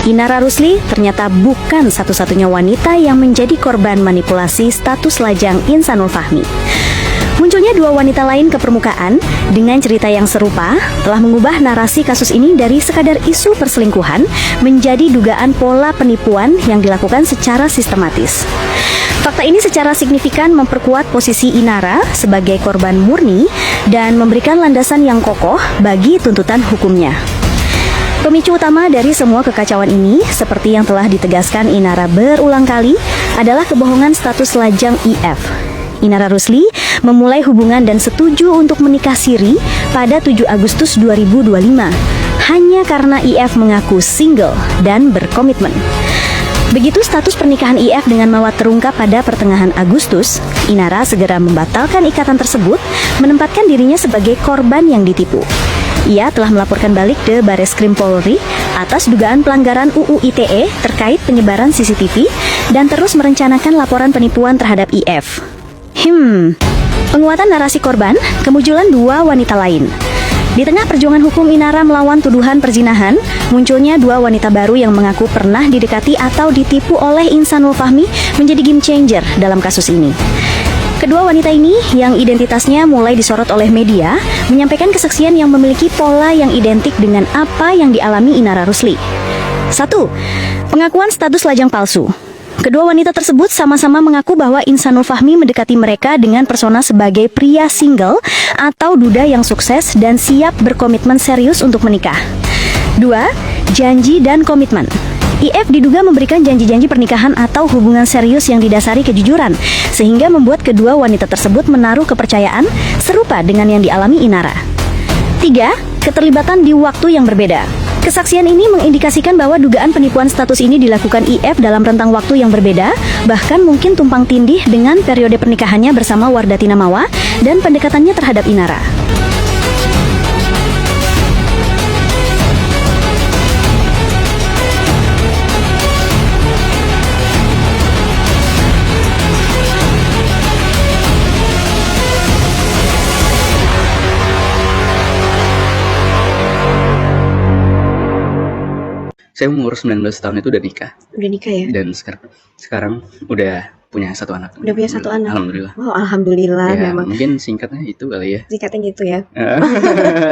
Inara Rusli ternyata bukan satu-satunya wanita yang menjadi korban manipulasi status lajang Insanul Fahmi. Munculnya dua wanita lain ke permukaan dengan cerita yang serupa telah mengubah narasi kasus ini dari sekadar isu perselingkuhan menjadi dugaan pola penipuan yang dilakukan secara sistematis. Fakta ini secara signifikan memperkuat posisi Inara sebagai korban murni dan memberikan landasan yang kokoh bagi tuntutan hukumnya. Pemicu utama dari semua kekacauan ini, seperti yang telah ditegaskan Inara berulang kali, adalah kebohongan status lajang IF. Inara Rusli memulai hubungan dan setuju untuk menikah siri pada 7 Agustus 2025, hanya karena IF mengaku single dan berkomitmen. Begitu status pernikahan IF dengan Mawat terungkap pada pertengahan Agustus, Inara segera membatalkan ikatan tersebut, menempatkan dirinya sebagai korban yang ditipu. Ia telah melaporkan balik ke Bareskrim Polri atas dugaan pelanggaran UU ITE terkait penyebaran CCTV dan terus merencanakan laporan penipuan terhadap IF. Penguatan narasi korban, kemunculan dua wanita lain. Di tengah perjuangan hukum Inara melawan tuduhan perzinahan, munculnya dua wanita baru yang mengaku pernah didekati atau ditipu oleh Insanul Fahmi menjadi game changer dalam kasus ini. Kedua wanita ini yang identitasnya mulai disorot oleh media menyampaikan kesaksian yang memiliki pola yang identik dengan apa yang dialami Inara Rusli. 1. Pengakuan status lajang palsu. Kedua wanita tersebut sama-sama mengaku bahwa Insanul Fahmi mendekati mereka dengan persona sebagai pria single atau duda yang sukses dan siap berkomitmen serius untuk menikah. 2. Janji dan komitmen. IF diduga memberikan janji-janji pernikahan atau hubungan serius yang didasari kejujuran, sehingga membuat kedua wanita tersebut menaruh kepercayaan serupa dengan yang dialami Inara. 3. Keterlibatan di waktu yang berbeda. Kesaksian ini mengindikasikan bahwa dugaan penipuan status ini dilakukan IF dalam rentang waktu yang berbeda, bahkan mungkin tumpang tindih dengan periode pernikahannya bersama Wardatina Mawa dan pendekatannya terhadap Inara. Saya umur 19 tahun itu udah nikah. Udah nikah ya? Dan sekarang udah punya satu anak. Udah punya satu anak? Alhamdulillah. Wow, alhamdulillah Ya, memang. mungkin singkatnya itu kali ya. Singkatnya gitu ya.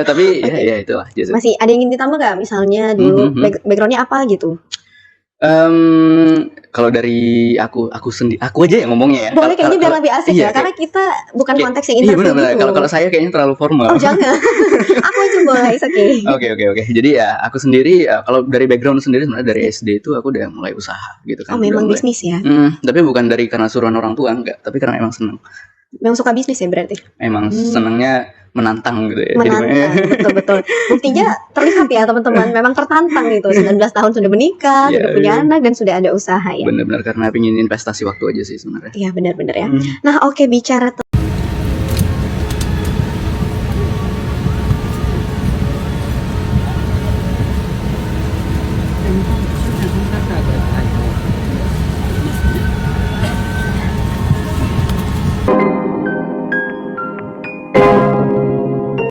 Tapi ya itulah. Masih ada yang ingin ditambah gak? Misalnya dulu backgroundnya apa gitu? Kalau dari aku sendiri, aku aja yang ngomongnya ya. Boleh kayaknya biar lebih asik ya, karena kita bukan konteks yang interview benar-benar. gitu. Kalau saya kayaknya terlalu formal. Oh jangan, aku aja boleh, it's okay. Oke. Jadi ya aku sendiri, kalau dari background sendiri sebenarnya dari SD itu aku udah mulai usaha gitu kan. Oh memang bisnis ya? Tapi bukan dari karena suruhan orang tua, enggak. Tapi karena emang seneng. Memang suka bisnis ya berarti? Emang senengnya menantang gitu ya. Menantang, betul. Buktinya terlihat ya teman-teman, memang tertantang gitu. 19 tahun sudah menikah, sudah punya anak, dan sudah ada usaha ya. Benar-benar karena pengen investasi waktu aja sih sebenarnya. Iya benar-benar ya. Nah oke, bicara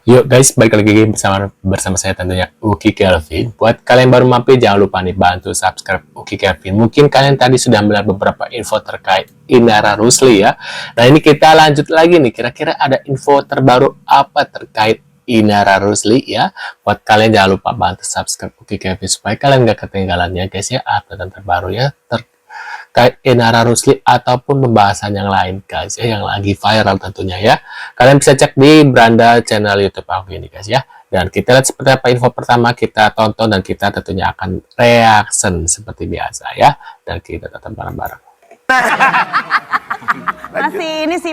Yuk guys, balik lagi bersama saya tentunya Uki Kelvin. Buat kalian baru mampir, jangan lupa nih bantu subscribe Uki Kelvin. Mungkin kalian tadi sudah melihat beberapa info terkait Inara Rusli ya. Nah ini kita lanjut lagi nih, kira-kira ada info terbaru apa terkait Inara Rusli ya. Buat kalian jangan lupa bantu subscribe Uki Kelvin supaya kalian gak ketinggalannya guys ya, update terbaru ya terkait Inara Rusli ataupun pembahasan yang lain guys ya, yang lagi viral tentunya ya. Kalian bisa cek di beranda channel YouTube aku ini guys ya. Dan kita lihat seperti apa info pertama, kita tonton dan kita tentunya akan reaction seperti biasa ya. Dan kita tonton bareng-bareng.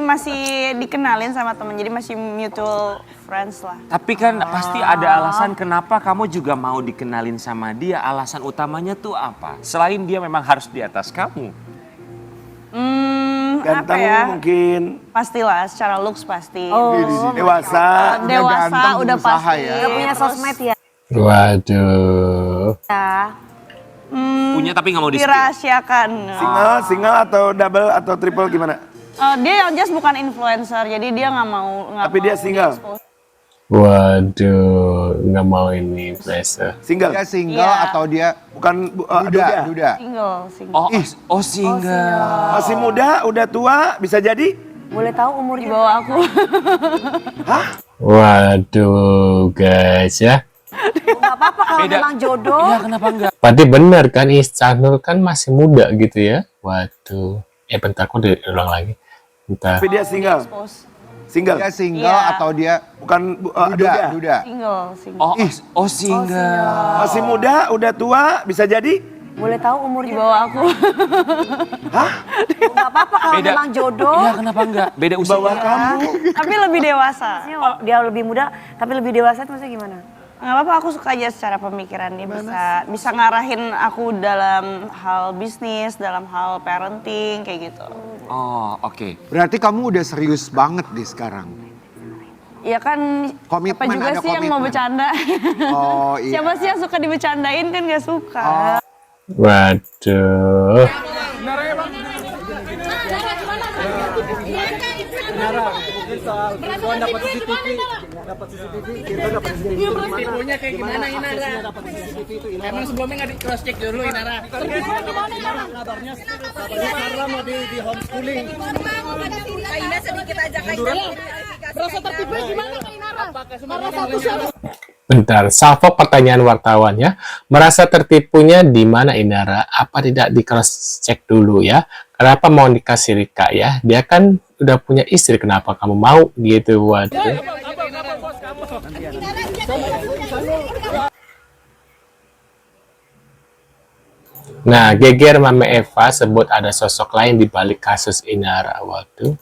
masih dikenalin sama temen, jadi masih mutual friends lah. Tapi kan pasti ada alasan kenapa kamu juga mau dikenalin sama dia. Alasan utamanya tuh apa? Selain dia memang harus di atas kamu. Ganteng apa ya? mungkin. Pastilah, secara looks pasti. Dewasa. Dewasa udah pasti. ya. Udah punya sosmed ya. Waduh. Punya tapi nggak mau di-spill. Dirahasiakan. Single atau double atau triple gimana? Dia yang just bukan influencer, jadi dia nggak mau. Tapi dia single? Waduh, nggak mau ini pressure. Single. Dia single Iya. atau dia Bukan duda? Duda. Single. Single. Masih muda, udah tua, bisa jadi? Boleh tahu umur di bawah aku? Waduh, guys ya. Gak apa-apa kalau memang jodoh. Iya, kenapa enggak? Berarti benar kan Ihsanul kan masih muda gitu ya. Waduh. Bentar, kok diulang lagi. Bentar. Tapi dia single. Single. Dia single Iya. atau dia Bukan duda? Duda. Single. Single. Masih muda, udah tua, bisa jadi? Boleh tahu umur di bawah aku? Gak apa-apa kalau memang jodoh. Iya, kenapa enggak? Beda usia. Bawa kamu. Tapi lebih dewasa. Kalau dia lebih muda tapi lebih dewasa itu maksudnya gimana? Nggak apa-apa, aku suka aja secara pemikiran dia bisa ngarahin aku dalam hal bisnis, dalam hal parenting kayak gitu. Oh, oke. Berarti kamu udah serius banget di sekarang. Ya kan, Komitmen, siapa juga ada sih yang mau komitmen. bercanda? Oh iya. Siapa sih yang suka dibecandain kan nggak suka. Waduh. Emang sebelumnya nggak di cross check dulu Inara? Kabarnya Sarah mau di homeschooling. Kak Ina sedikit aja Kak Ina. Berasa tertipu gimana Kak Inara? Bentar, salvo pertanyaan wartawannya. Merasa tertipunya di mana Inara? Apa tidak di cross check dulu ya? Kenapa mau dikasih Rika ya? Dia kan udah punya istri, kenapa kamu mau gitu? Waduh. Nah, geger Mama Eva sebut ada sosok lain di balik kasus Inara. Waduh.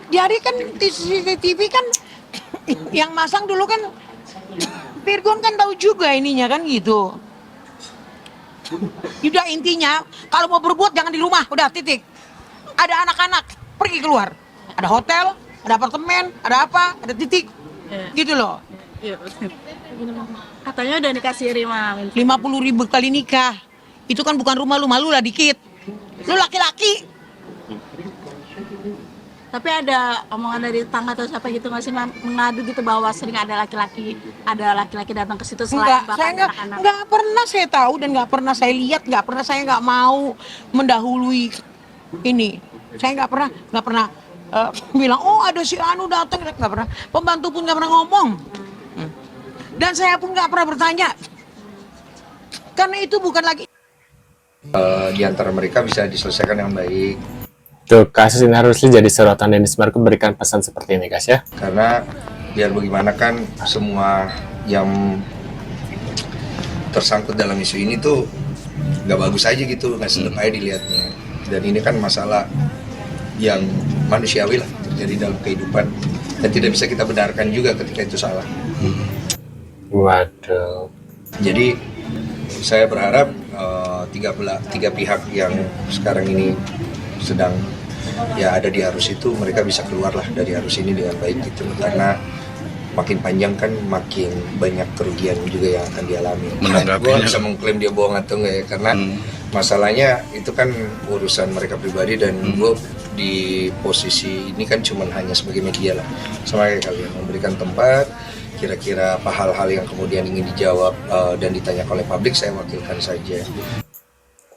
Jadi kan di CCTV kan yang masang dulu kan Virgon kan tahu juga ininya kan gitu. Udah intinya kalau mau berbuat jangan di rumah, udah titik. Ada anak-anak pergi keluar. Ada hotel, ada apartemen, ada apa, ada titik. Gitu loh. Katanya udah dikasih Rima. 50.000 kali nikah. Itu kan bukan rumah lu, malu lah dikit. Lu laki-laki. Tapi ada omongan dari tetangga atau siapa gitu nggak sih mengadu gitu bahwa sering ada laki-laki datang ke situ selain Enggak, saya anak-anak. enggak pernah saya tahu dan enggak pernah saya lihat, enggak pernah saya enggak mau mendahului ini. Saya enggak pernah bilang oh ada si Anu datang, enggak pernah. Pembantu pun enggak pernah ngomong. Dan saya pun enggak pernah bertanya. Karena itu bukan lagi di antara mereka bisa diselesaikan dengan baik. Tuh, kasus Inara Rusli jadi sorotan dan Marco berikan pesan seperti ini guys ya. Karena biar bagaimana kan semua yang tersangkut dalam isu ini tuh nggak bagus aja gitu, nggak sedap aja dilihatnya. Dan ini kan masalah yang manusiawi lah terjadi dalam kehidupan dan tidak bisa kita benarkan juga ketika itu salah. Waduh. Jadi saya berharap tiga pihak yang sekarang ini sedang ya ada di arus itu, mereka bisa keluarlah dari arus ini dengan baik gitu, karena makin panjang kan makin banyak kerugian juga yang akan dialami. Gue bisa mengklaim dia bohong atau enggak ya, karena masalahnya itu kan urusan mereka pribadi dan gue di posisi ini kan cuman hanya sebagai media lah, sama kayak kalian memberikan tempat. Kira-kira apa hal-hal yang kemudian ingin dijawab dan ditanyakan oleh publik, saya wakilkan saja.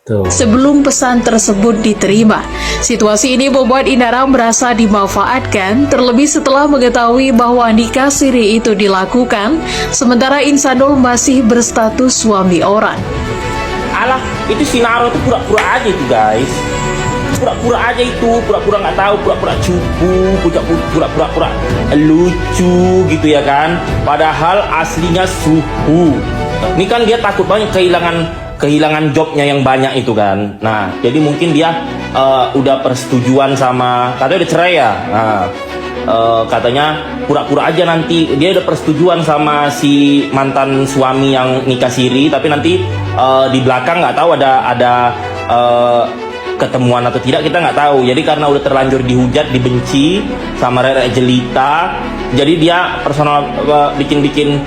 Sebelum pesan tersebut diterima, situasi ini membuat Inara merasa dimanfaatkan, terlebih setelah mengetahui bahwa nikah siri itu dilakukan, sementara Ihsanul masih berstatus suami orang. Alah, itu si Naro itu pura-pura aja itu guys. Pura-pura aja itu, pura-pura nggak tahu, pura-pura cupu, pura-pura lucu gitu ya kan. Padahal aslinya suhu. Ini kan dia takut banget kehilangan jobnya yang banyak itu kan. Nah, jadi mungkin dia udah persetujuan sama, katanya udah cerai ya. Nah, katanya pura-pura aja nanti dia udah persetujuan sama si mantan suami yang nikah siri, tapi nanti di belakang nggak tahu ada ketemuan atau tidak kita nggak tahu. Jadi karena udah terlanjur dihujat, dibenci sama Rere Jelita, jadi dia personal bikin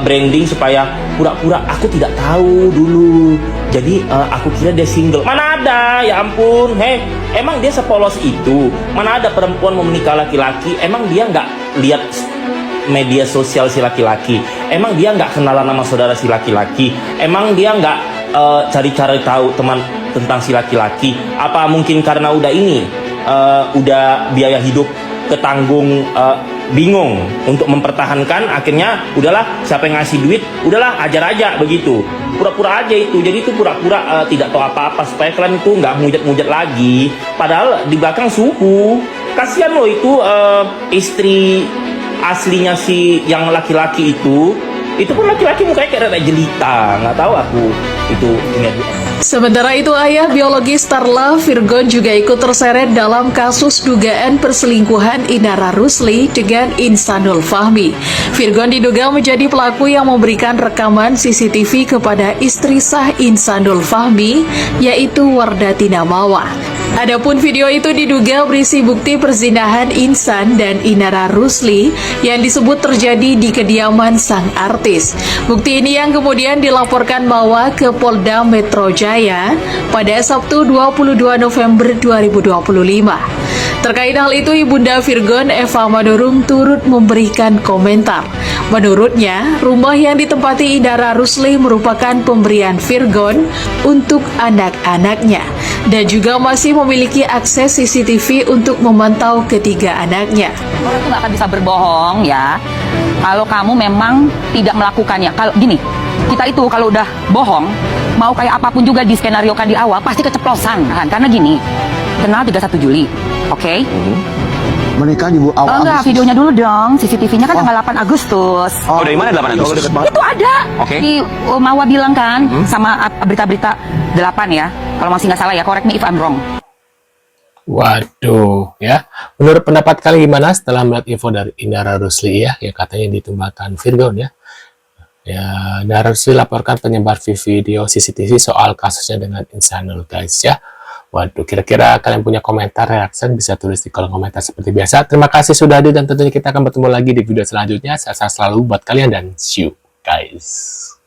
branding supaya pura-pura aku tidak tahu dulu. Jadi aku kira dia single. Mana ada, ya ampun. Hei, emang dia sepolos itu? Mana ada perempuan mau menikah laki-laki? Emang dia nggak lihat media sosial si laki-laki? Emang dia nggak kenalan sama saudara si laki-laki? Emang dia nggak cari-cari tahu teman tentang si laki-laki? Apa mungkin karena udah ini, udah biaya hidup ketanggung, bingung untuk mempertahankan, akhirnya udahlah siapa yang ngasih duit, udahlah ajar aja begitu. Pura-pura aja itu. Jadi itu pura-pura tidak tahu apa-apa supaya kalian itu nggak mujat-mujat lagi. Padahal di belakang suhu. Kasihan loh itu istri aslinya si yang laki-laki itu pun laki-laki mukanya kayak Rere Jelita, nggak tahu aku itu ingat. Sementara itu, ayah biologi Starla, Virgon, juga ikut terseret dalam kasus dugaan perselingkuhan Inara Rusli dengan Insanul Fahmi. Virgon diduga menjadi pelaku yang memberikan rekaman CCTV kepada istri sah Insanul Fahmi, yaitu Wardatina Mawah. Adapun video itu diduga berisi bukti perzinahan Insan dan Inara Rusli yang disebut terjadi di kediaman sang artis. Bukti ini yang kemudian dilaporkan Mawah ke Polda Metro Jaya pada Sabtu 22 November 2025. Terkait hal itu, Ibunda Virgon, Eva Manurung, turut memberikan komentar. Menurutnya, rumah yang ditempati Inara Rusli merupakan pemberian Virgon untuk anak-anaknya dan juga masih memiliki akses CCTV untuk memantau ketiga anaknya. Orang itu nggak akan bisa berbohong ya, kalau kamu memang tidak melakukannya. Kalau gini, kita itu kalau udah bohong, mau kayak apapun juga diskenariokan di awal, pasti keceplosan kan? Karena gini, kenal 31 Juli, oke? Menikah di awal enggak, videonya dulu dong. CCTV-nya kan tanggal 8 Agustus. Oh, dari mana 8 Agustus? Itu ada. Oke. Di Mawa bilang kan, sama berita-berita 8 ya. Kalau masih nggak salah ya, correct me if I'm wrong. Waduh, ya. Menurut pendapat kalian gimana setelah melihat info dari Inara Rusli ya, yang katanya ditumbangkan Virgon ya? Ya, Inara Rusli laporkan penyebar video CCTV soal kasusnya dengan Insanul, guys ya. Waduh, kira-kira kalian punya komentar, reaksi, bisa tulis di kolom komentar seperti biasa. Terima kasih sudah hadir dan tentunya kita akan bertemu lagi di video selanjutnya. Sehat selalu buat kalian dan see you guys.